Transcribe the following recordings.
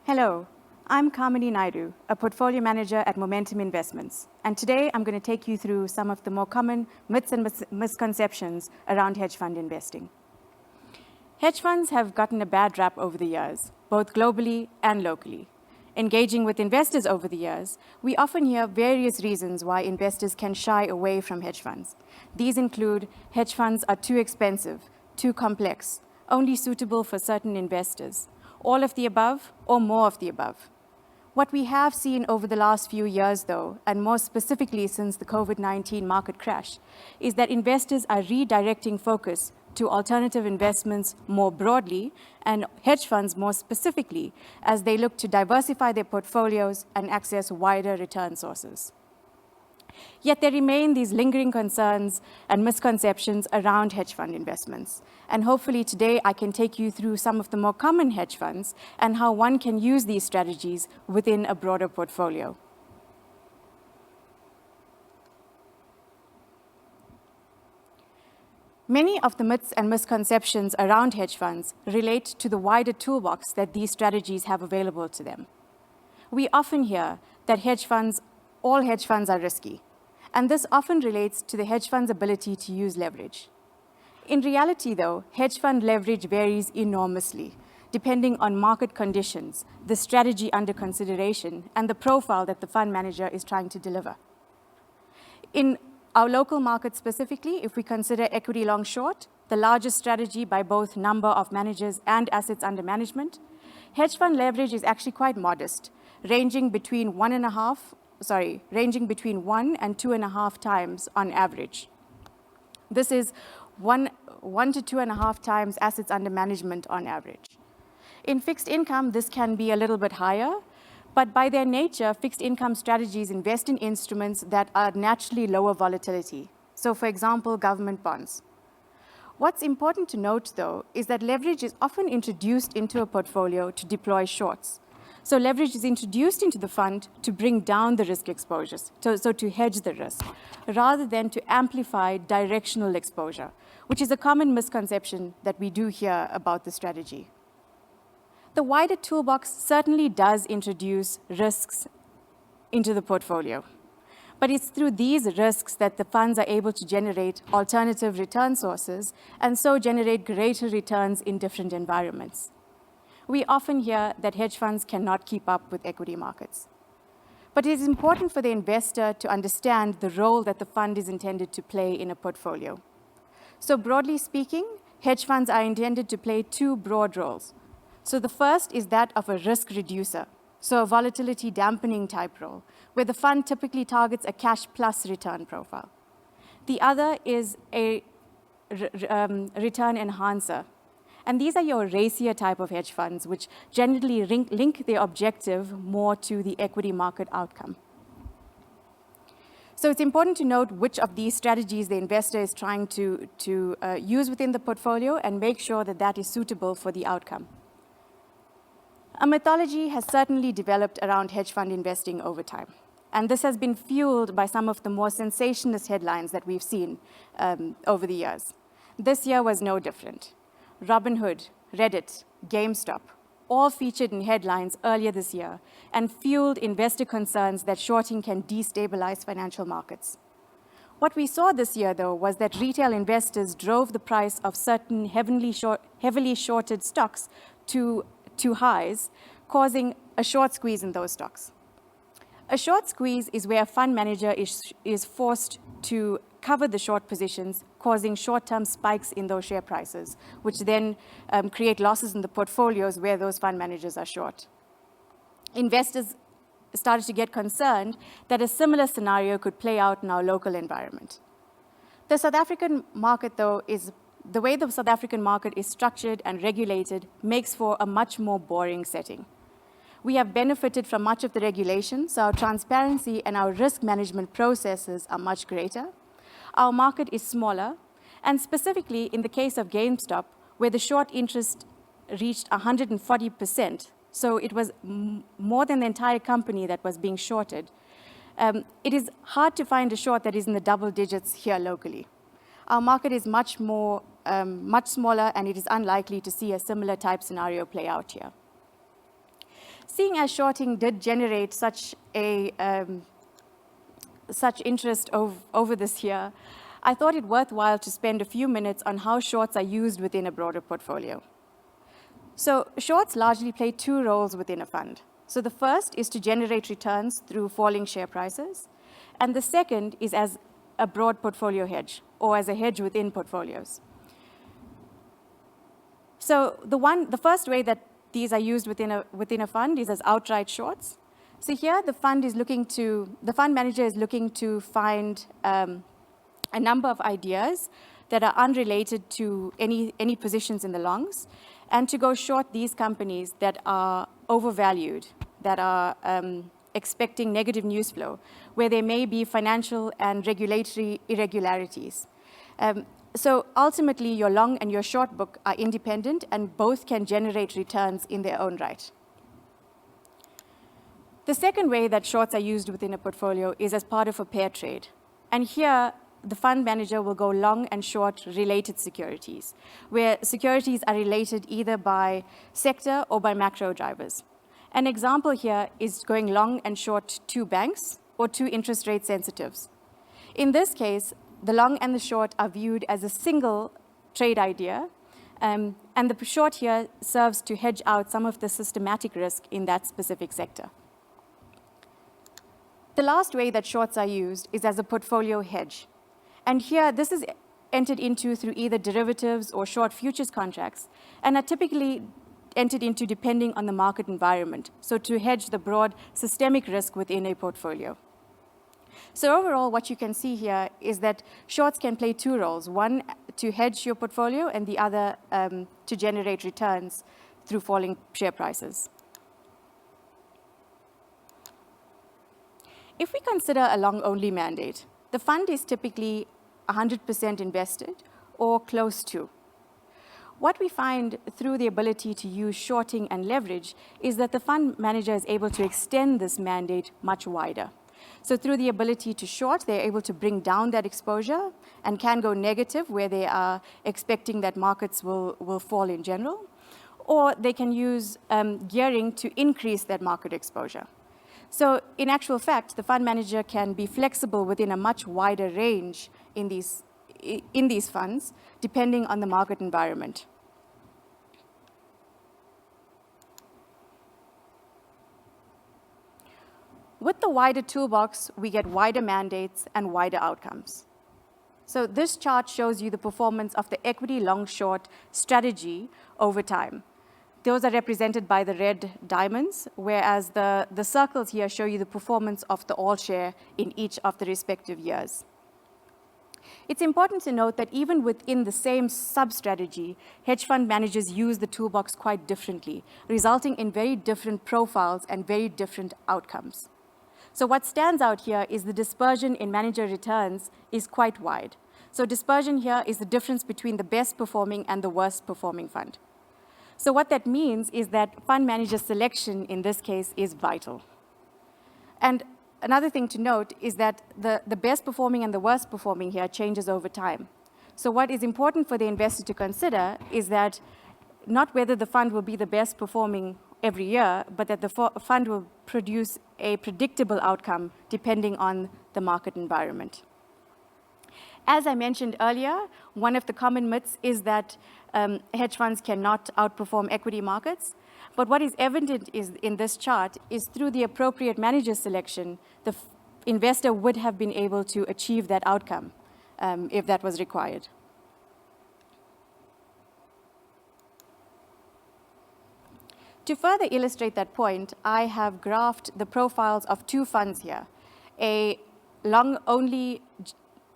Hello, I'm Kamini Naidoo, a portfolio manager at Momentum Investments. And today I'm going to take you through some of the more common myths and misconceptions around hedge fund investing. Hedge funds have gotten a bad rap over the years, both globally and locally. Engaging with investors over the years, we often hear various reasons why investors can shy away from hedge funds. These include hedge funds are too expensive, too complex, only suitable for certain investors, all of the above or more of the above. What we have seen over the last few years, though, and more specifically since the COVID-19 market crash, is that investors are redirecting focus to alternative investments more broadly and hedge funds more specifically as they look to diversify their portfolios and access wider return sources. Yet there remain these lingering concerns and misconceptions around hedge fund investments. And hopefully today I can take you through some of the more common hedge funds and how one can use these strategies within a broader portfolio. Many of the myths and misconceptions around hedge funds relate to the wider toolbox that these strategies have available to them. We often hear that all hedge funds are risky, and this often relates to the hedge fund's ability to use leverage. In reality, though, hedge fund leverage varies enormously, depending on market conditions, the strategy under consideration, and the profile that the fund manager is trying to deliver. In our local market specifically, if we consider equity long short, the largest strategy by both number of managers and assets under management, hedge fund leverage is actually quite modest, ranging between 1 and 2.5 times on average. This is 1 to 2.5 times assets under management on average. In fixed income, this can be a little bit higher, but by their nature, fixed income strategies invest in instruments that are naturally lower volatility. So for example, government bonds. What's important to note, though, is that leverage is often introduced into a portfolio to deploy shorts. So leverage is introduced into the fund to bring down the risk exposures, so to hedge the risk, rather than to amplify directional exposure, which is a common misconception that we do hear about the strategy. The wider toolbox certainly does introduce risks into the portfolio, but it's through these risks that the funds are able to generate alternative return sources and so generate greater returns in different environments. We often hear that hedge funds cannot keep up with equity markets. But it is important for the investor to understand the role that the fund is intended to play in a portfolio. So broadly speaking, hedge funds are intended to play two broad roles. So the first is that of a risk reducer, so a volatility dampening type role, where the fund typically targets a cash plus return profile. The other is a return enhancer. And these are your racier type of hedge funds, which generally link their objective more to the equity market outcome. So it's important to note which of these strategies the investor is trying to use within the portfolio and make sure that that is suitable for the outcome. A mythology has certainly developed around hedge fund investing over time. And this has been fueled by some of the more sensationalist headlines that we've seen over the years. This year was no different. Robinhood, Reddit, GameStop, all featured in headlines earlier this year and fueled investor concerns that shorting can destabilize financial markets. What we saw this year, though, was that retail investors drove the price of certain heavily shorted stocks to highs, causing a short squeeze in those stocks. A short squeeze is where a fund manager is forced to cover the short positions, causing short-term spikes in those share prices, which then create losses in the portfolios where those fund managers are short. Investors started to get concerned that a similar scenario could play out in our local environment. The South African market, though, the way the South African market is structured and regulated makes for a much more boring setting. We have benefited from much of the regulation, so our transparency and our risk management processes are much greater. Our market is smaller, and specifically in the case of GameStop, where the short interest reached 140%, so it was more than the entire company that was being shorted. It is hard to find a short that is in the double digits here locally. Our market is much smaller, and it is unlikely to see a similar type scenario play out here. Seeing as shorting did generate such interest over this year, I thought it worthwhile to spend a few minutes on how shorts are used within a broader portfolio. So shorts largely play two roles within a fund. So the first is to generate returns through falling share prices, and the second is as a broad portfolio hedge, or as a hedge within portfolios. So the first way that these are used within a fund is as outright shorts. So here the fund manager is looking to find a number of ideas that are unrelated to any positions in the longs, and to go short these companies that are overvalued, that are expecting negative news flow, where there may be financial and regulatory irregularities. So ultimately, your long and your short book are independent, and both can generate returns in their own right. The second way that shorts are used within a portfolio is as part of a pair trade. And here, the fund manager will go long and short related securities, where securities are related either by sector or by macro drivers. An example here is going long and short two banks or two interest rate sensitives. In this case, the long and the short are viewed as a single trade idea, and the short here serves to hedge out some of the systematic risk in that specific sector. The last way that shorts are used is as a portfolio hedge. And here, this is entered into through either derivatives or short futures contracts, and are typically entered into depending on the market environment, so to hedge the broad systemic risk within a portfolio. So overall, what you can see here is that shorts can play two roles, one to hedge your portfolio and the other to generate returns through falling share prices. If we consider a long-only mandate, the fund is typically 100% invested or close to. What we find through the ability to use shorting and leverage is that the fund manager is able to extend this mandate much wider. So through the ability to short, they're able to bring down that exposure and can go negative where they are expecting that markets will fall in general, or they can use gearing to increase that market exposure. So in actual fact, the fund manager can be flexible within a much wider range in these funds, depending on the market environment. With the wider toolbox, we get wider mandates and wider outcomes. So this chart shows you the performance of the equity long-short strategy over time. Those are represented by the red diamonds, whereas the circles here show you the performance of the all-share in each of the respective years. It's important to note that even within the same sub-strategy, hedge fund managers use the toolbox quite differently, resulting in very different profiles and very different outcomes. So what stands out here is the dispersion in manager returns is quite wide. So dispersion here is the difference between the best performing and the worst performing fund. So what that means is that fund manager selection in this case is vital. And another thing to note is that the best performing and the worst performing here changes over time. So what is important for the investor to consider is that not whether the fund will be the best performing every year, but that the fund will produce a predictable outcome depending on the market environment. As I mentioned earlier, one of the common myths is that hedge funds cannot outperform equity markets. But what is evident in this chart is through the appropriate manager selection, the investor would have been able to achieve that outcome if that was required. To further illustrate that point, I have graphed the profiles of two funds here, a long-only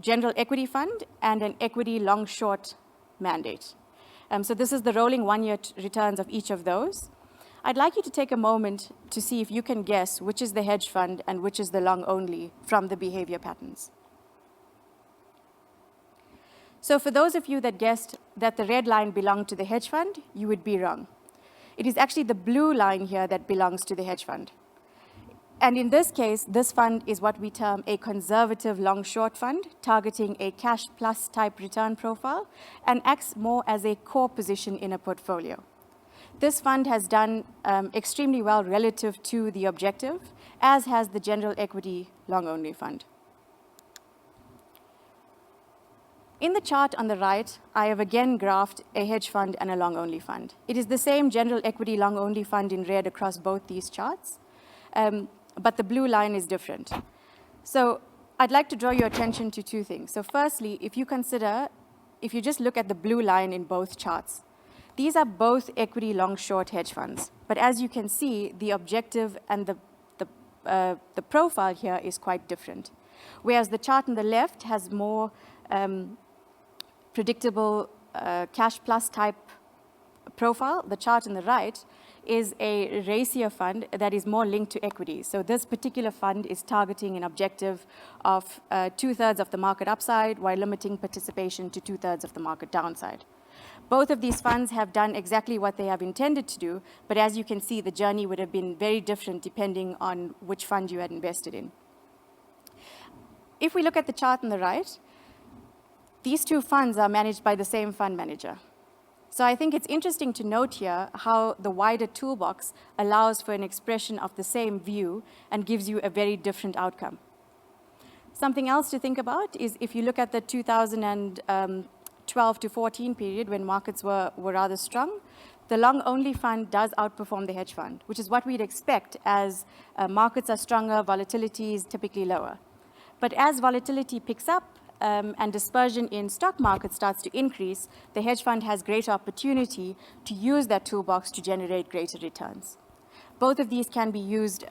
general equity fund and an equity long-short mandate. So this is the rolling one-year returns of each of those. I'd like you to take a moment to see if you can guess which is the hedge fund and which is the long-only from the behavior patterns. So for those of you that guessed that the red line belonged to the hedge fund, you would be wrong. It is actually the blue line here that belongs to the hedge fund. And in this case, this fund is what we term a conservative long-short fund, targeting a cash plus type return profile, and acts more as a core position in a portfolio. This fund has done extremely well relative to the objective, as has the general equity long-only fund. In the chart on the right, I have again graphed a hedge fund and a long-only fund. It is the same general equity long-only fund in red across both these charts, but the blue line is different. So I'd like to draw your attention to two things. So firstly, if you just look at the blue line in both charts, these are both equity long-short hedge funds. But as you can see, the objective and the profile here is quite different. Whereas the chart on the left has more predictable cash plus type profile, the chart on the right is a racier fund that is more linked to equities. So this particular fund is targeting an objective of 2/3 of the market upside while limiting participation to 2/3 of the market downside. Both of these funds have done exactly what they have intended to do, but as you can see, the journey would have been very different depending on which fund you had invested in. If we look at the chart on the right, these two funds are managed by the same fund manager. So I think it's interesting to note here how the wider toolbox allows for an expression of the same view and gives you a very different outcome. Something else to think about is if you look at the 2012 to 14 period when markets were rather strong, the long-only fund does outperform the hedge fund, which is what we'd expect as markets are stronger, volatility is typically lower. But as volatility picks up, and dispersion in stock market starts to increase, the hedge fund has greater opportunity to use that toolbox to generate greater returns. Both of these can be used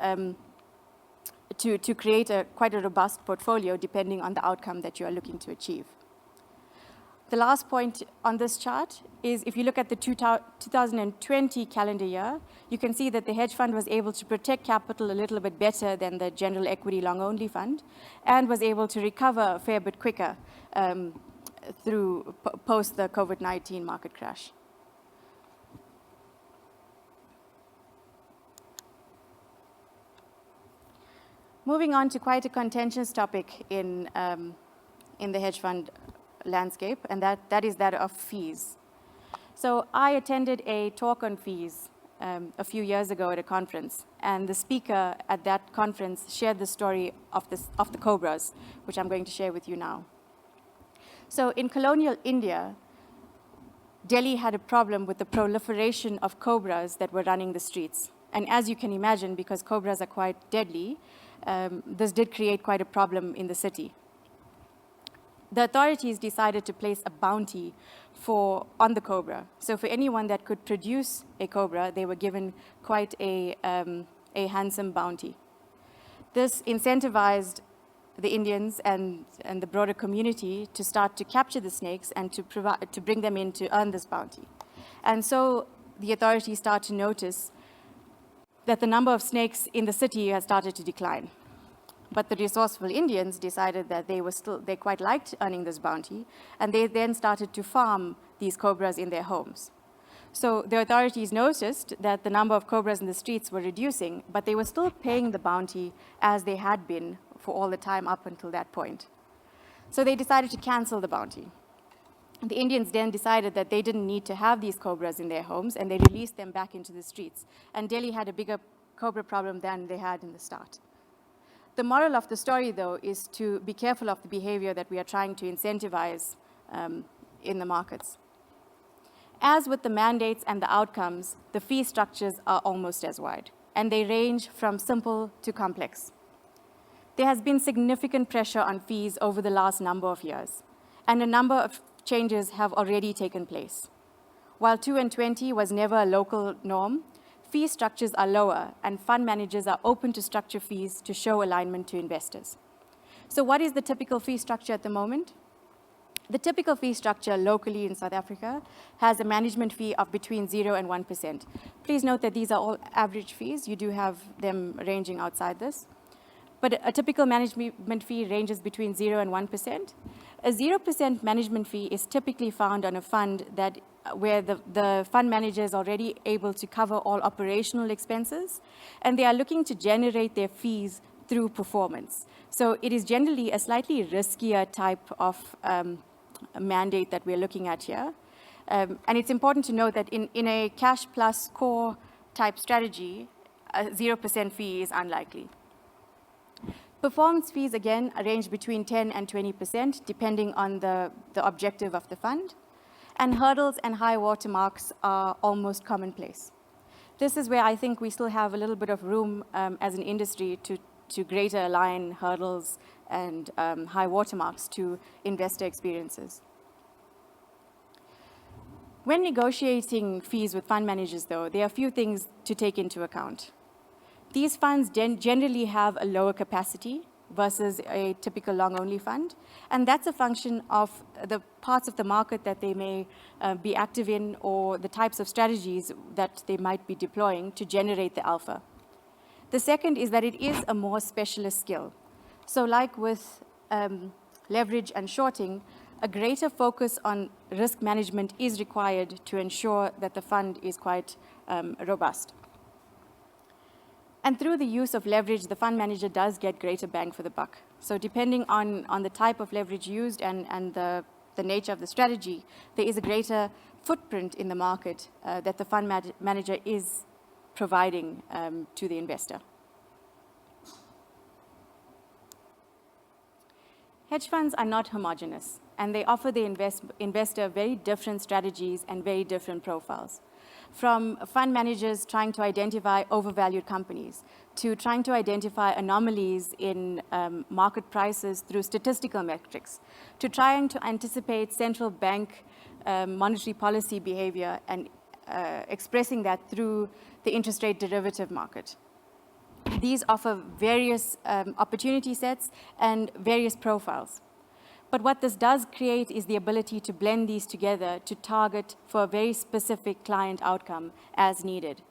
to create quite a robust portfolio depending on the outcome that you are looking to achieve. The last point on this chart is if you look at the 2020 calendar year, you can see that the hedge fund was able to protect capital a little bit better than the general equity long-only fund and was able to recover a fair bit quicker through post the COVID-19 market crash. Moving on to quite a contentious topic in the hedge fund landscape, and that is that of fees. So I attended a talk on fees a few years ago at a conference, and the speaker at that conference shared the story of the cobras, which I'm going to share with you now. So in colonial India, Delhi had a problem with the proliferation of cobras that were running the streets. And as you can imagine, because cobras are quite deadly, this did create quite a problem in the city. The authorities decided to place a bounty on the cobra. So for anyone that could produce a cobra, they were given quite a handsome bounty. This incentivized the Indians and the broader community to start to capture the snakes and to bring them in to earn this bounty. And so the authorities start to notice that the number of snakes in the city has started to decline. But the resourceful Indians decided that they quite liked earning this bounty, and they then started to farm these cobras in their homes. So the authorities noticed that the number of cobras in the streets were reducing, but they were still paying the bounty as they had been for all the time up until that point. So they decided to cancel the bounty. The Indians then decided that they didn't need to have these cobras in their homes, and they released them back into the streets. And Delhi had a bigger cobra problem than they had in the start. The moral of the story, though, is to be careful of the behavior that we are trying to incentivize in the markets. As with the mandates and the outcomes, the fee structures are almost as wide, and they range from simple to complex. There has been significant pressure on fees over the last number of years, and a number of changes have already taken place. While 2 and 20 was never a local norm, fee structures are lower, and fund managers are open to structure fees to show alignment to investors. So what is the typical fee structure at the moment? The typical fee structure locally in South Africa has a management fee of between 0 and 1%. Please note that these are all average fees. You do have them ranging outside this. But a typical management fee ranges between 0 and 1%. A 0% management fee is typically found on a fund where the fund manager is already able to cover all operational expenses, and they are looking to generate their fees through performance. So it is generally a slightly riskier type of mandate that we're looking at here. And it's important to note that in a cash plus core type strategy, a 0% fee is unlikely. Performance fees, again, range between 10 and 20%, depending on the objective of the fund. And hurdles and high watermarks are almost commonplace. This is where I think we still have a little bit of room as an industry to greater align hurdles and high watermarks to investor experiences. When negotiating fees with fund managers, though, there are a few things to take into account. These funds generally have a lower capacity versus a typical long-only fund, and that's a function of the parts of the market that they may be active in or the types of strategies that they might be deploying to generate the alpha. The second is that it is a more specialist skill. So like with leverage and shorting, a greater focus on risk management is required to ensure that the fund is quite robust. And through the use of leverage, the fund manager does get greater bang for the buck. So depending on the type of leverage used and the nature of the strategy, there is a greater footprint in the market that the fund manager is providing to the investor. Hedge funds are not homogeneous, and they offer the investor very different strategies and very different profiles. From fund managers trying to identify overvalued companies, to trying to identify anomalies in market prices through statistical metrics, to trying to anticipate central bank monetary policy behavior and expressing that through the interest rate derivative market. These offer various opportunity sets and various profiles. But what this does create is the ability to blend these together to target for a very specific client outcome as needed.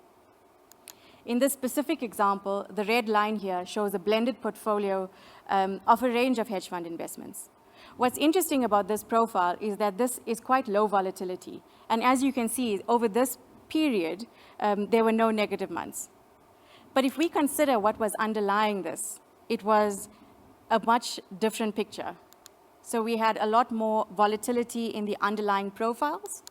In this specific example, the red line here shows a blended portfolio of a range of hedge fund investments. What's interesting about this profile is that this is quite low volatility. And as you can see, over this period, there were no negative months. But if we consider what was underlying this, it was a much different picture. So we had a lot more volatility in the underlying profiles.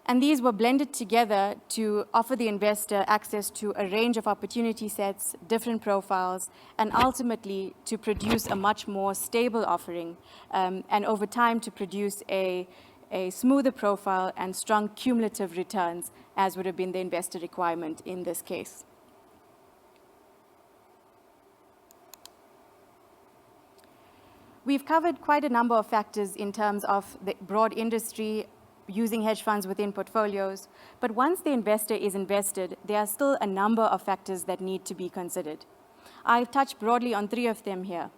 And these were blended together to offer the investor access to a range of opportunity sets, different profiles, and ultimately to produce a much more stable offering, and over time to produce a smoother profile and strong cumulative returns, as would have been the investor requirement in this case. We've covered quite a number of factors in terms of the broad industry using hedge funds within portfolios, but once the investor is invested, there are still a number of factors that need to be considered. I've touched broadly on 3 of them here.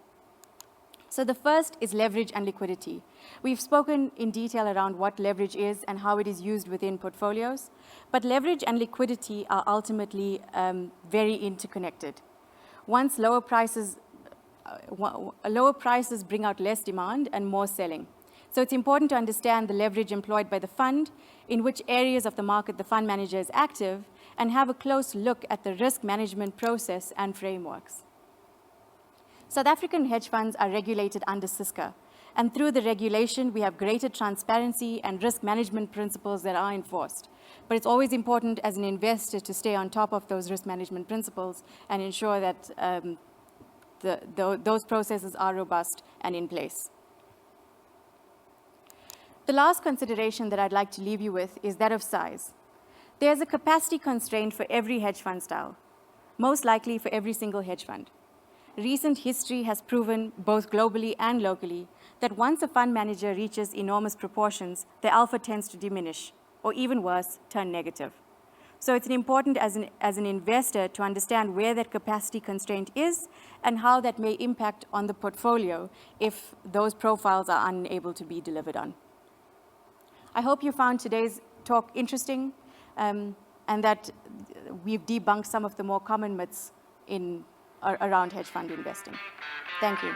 So the first is leverage and liquidity. We've spoken in detail around what leverage is and how it is used within portfolios, but leverage and liquidity are ultimately very interconnected. Once lower prices bring out less demand and more selling. So it's important to understand the leverage employed by the fund, in which areas of the market the fund manager is active, and have a close look at the risk management process and frameworks. South African hedge funds are regulated under SISCA, and through the regulation, we have greater transparency and risk management principles that are enforced. But it's always important as an investor to stay on top of those risk management principles and ensure that those processes are robust and in place. The last consideration that I'd like to leave you with is that of size. There's a capacity constraint for every hedge fund style, most likely for every single hedge fund. Recent history has proven, both globally and locally, that once a fund manager reaches enormous proportions, the alpha tends to diminish, or even worse, turn negative. So it's important as an investor to understand where that capacity constraint is and how that may impact on the portfolio if those profiles are unable to be delivered on. I hope you found today's talk interesting and that we've debunked some of the more common myths around hedge fund investing. Thank you.